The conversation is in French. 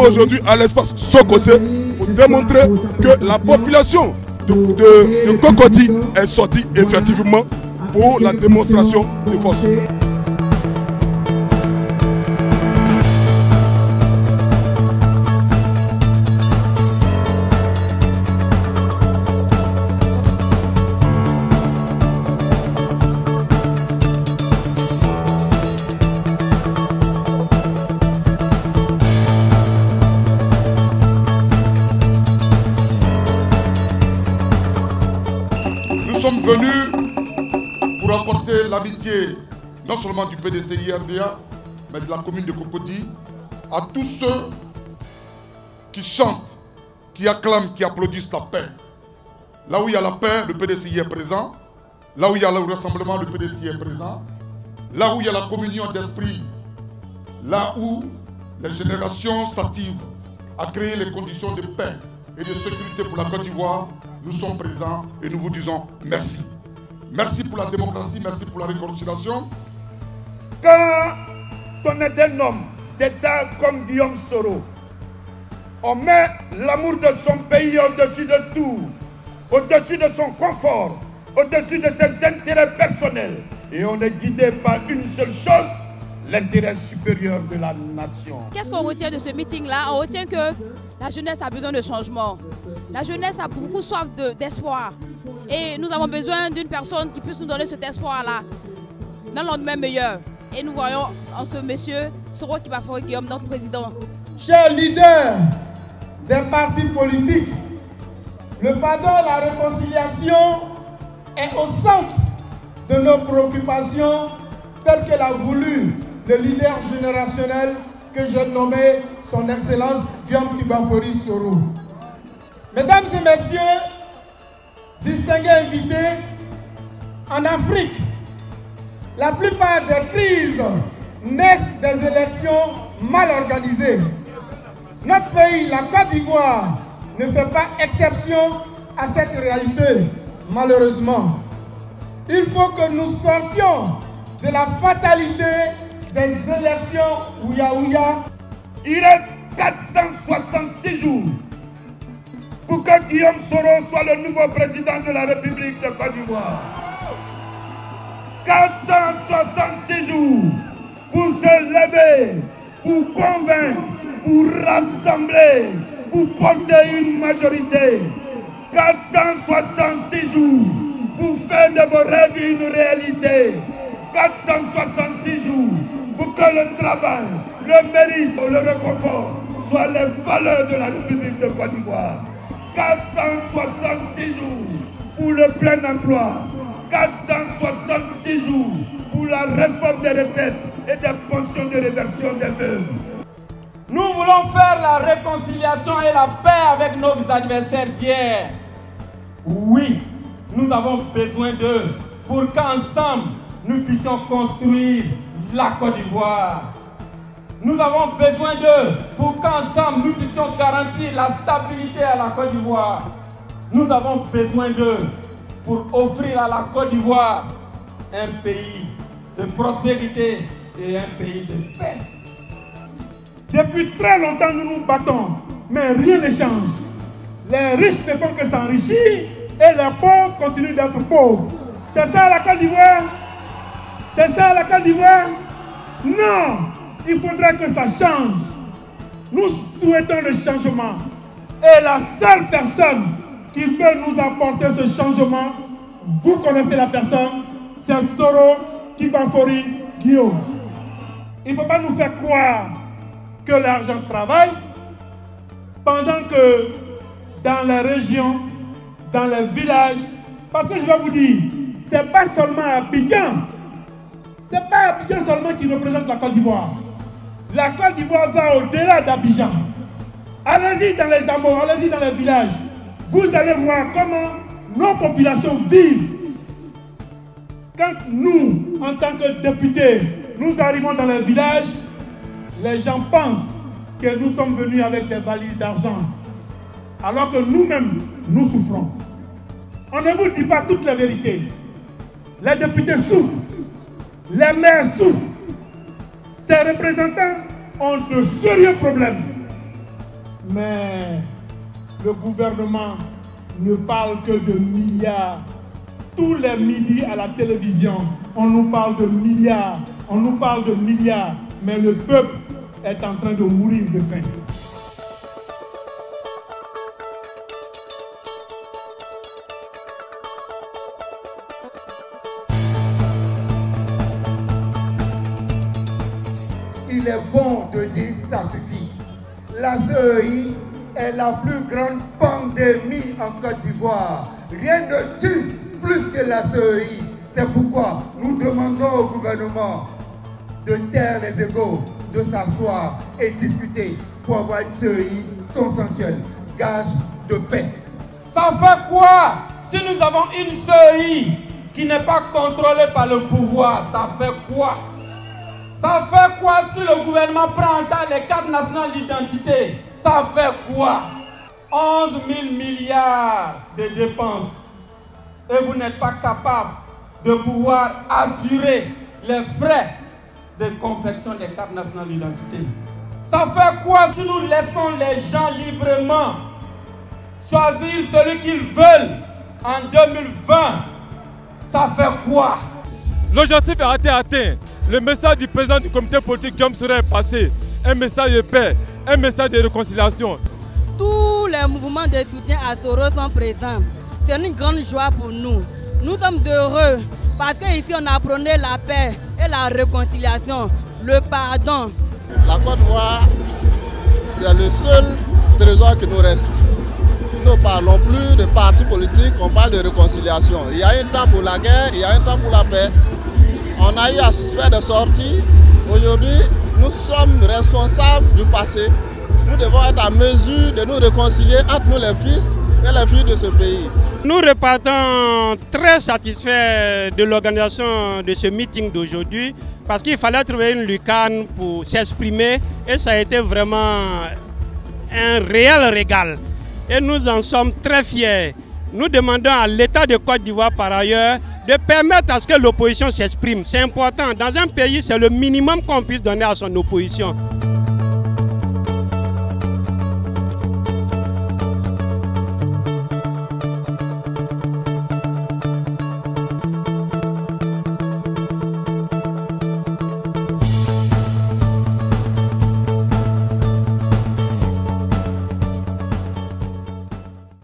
aujourd'hui à l'espace Sokosé pour démontrer que la population de Cocody est sortie effectivement pour la démonstration de force. Nous sommes venus pour apporter l'amitié non seulement du PDCI RDA, mais de la commune de Cocody à tous ceux qui chantent, qui acclament, qui applaudissent la paix. Là où il y a la paix, le PDCI est présent. Là où il y a le rassemblement, le PDCI est présent. Là où il y a la communion d'esprit, là où les générations s'activent à créer les conditions de paix et de sécurité pour la Côte d'Ivoire, nous sommes présents et nous vous disons merci. Merci pour la démocratie, merci pour la réconciliation. Quand on est un homme d'État comme Guillaume Soro, on met l'amour de son pays au-dessus de tout, au-dessus de son confort, au-dessus de ses intérêts personnels. Et on est guidé par une seule chose, l'intérêt supérieur de la nation. Qu'est-ce qu'on retient de ce meeting-là? On retient que la jeunesse a besoin de changement. La jeunesse a beaucoup soif d'espoir. Et nous avons besoin d'une personne qui puisse nous donner cet espoir-là dans le lendemain meilleur. Et nous voyons en ce monsieur Soro Kibafori Guillaume, notre président. Chers leaders des partis politiques, le pardon et la réconciliation est au centre de nos préoccupations telles que l'a voulu le leader générationnel que j'ai nommé son Excellence Guillaume Kibafori Soro. Mesdames et messieurs, distingués invités, en Afrique, la plupart des crises naissent des élections mal organisées. Notre pays, la Côte d'Ivoire, ne fait pas exception à cette réalité, malheureusement. Il faut que nous sortions de la fatalité des élections ouya-ouya. Il reste 466 jours pour que Guillaume Soro soit le nouveau président de la République de Côte d'Ivoire. 466 jours pour se lever, pour convaincre, pour rassembler, pour porter une majorité. 466 jours pour faire de vos rêves une réalité. 466 jours pour que le travail, le mérite, le réconfort soient les valeurs de la République de Côte d'Ivoire. 466 jours pour le plein emploi. 466 jours pour la réforme des retraites et des pensions de réversion des veuves. Nous voulons faire la réconciliation et la paix avec nos adversaires d'hier. Oui, nous avons besoin d'eux pour qu'ensemble nous puissions construire la Côte d'Ivoire. Nous avons besoin d'eux pour qu'ensemble nous puissions garantir la stabilité à la Côte d'Ivoire. Nous avons besoin d'eux pour offrir à la Côte d'Ivoire un pays de prospérité et un pays de paix. Depuis très longtemps, nous nous battons, mais rien ne change. Les riches ne font que s'enrichir et les pauvres continuent d'être pauvres. C'est ça la Côte d'Ivoire? C'est ça la Côte d'Ivoire? Non! Il faudrait que ça change. Nous souhaitons le changement. Et la seule personne qui peut nous apporter ce changement, vous connaissez la personne, c'est Soro Kibafori Guillaume. Il ne faut pas nous faire croire que l'argent travaille, pendant que dans les régions, dans les villages, parce que je vais vous dire, ce n'est pas seulement Abidjan, ce n'est pas Abidjan seulement qui représente la Côte d'Ivoire. La Côte d'Ivoire va au-delà d'Abidjan. Allez-y dans les hameaux, allez-y dans les villages. Vous allez voir comment nos populations vivent. Quand nous, en tant que députés, nous arrivons dans les villages, les gens pensent que nous sommes venus avec des valises d'argent, alors que nous-mêmes, nous souffrons. On ne vous dit pas toute la vérité. Les députés souffrent, les maires souffrent. Ces représentants ont de sérieux problèmes. Mais le gouvernement ne parle que de milliards. Tous les midis à la télévision, on nous parle de milliards, on nous parle de milliards, mais le peuple est en train de mourir de faim. Il est bon de dire ça suffit. La CEI est la plus grande pandémie en Côte d'Ivoire. Rien ne tue plus que la CEI. C'est pourquoi nous demandons au gouvernement de taire les égos, de s'asseoir et discuter pour avoir une CEI consensuelle, gage de paix. Ça fait quoi si nous avons une CEI qui n'est pas contrôlée par le pouvoir? Ça fait quoi? Ça fait quoi si le gouvernement prend en charge les cartes nationales d'identité? Ça fait quoi? 11 000 milliards de dépenses. Et vous n'êtes pas capable de pouvoir assurer les frais de confection des cartes nationales d'identité. Ça fait quoi si nous laissons les gens librement choisir celui qu'ils veulent en 2020? Ça fait quoi? L'objectif a été atteint. Le message du président du comité politique Guillaume Soro est passé. Un message de paix, un message de réconciliation. Tous les mouvements de soutien à Soro sont présents. C'est une grande joie pour nous. Nous sommes heureux parce qu'ici on apprenait la paix et la réconciliation, le pardon. La Côte d'Ivoire, c'est le seul trésor qui nous reste. Nous ne parlons plus de partis politiques, on parle de réconciliation. Il y a un temps pour la guerre, il y a un temps pour la paix. On a eu à faire des sorties. Aujourd'hui, nous sommes responsables du passé. Nous devons être à mesure de nous réconcilier entre nous les fils et les filles de ce pays. Nous repartons très satisfaits de l'organisation de ce meeting d'aujourd'hui parce qu'il fallait trouver une lucarne pour s'exprimer et ça a été vraiment un réel régal. Et nous en sommes très fiers. Nous demandons à l'État de Côte d'Ivoire par ailleurs de permettre à ce que l'opposition s'exprime. C'est important. Dans un pays, c'est le minimum qu'on puisse donner à son opposition.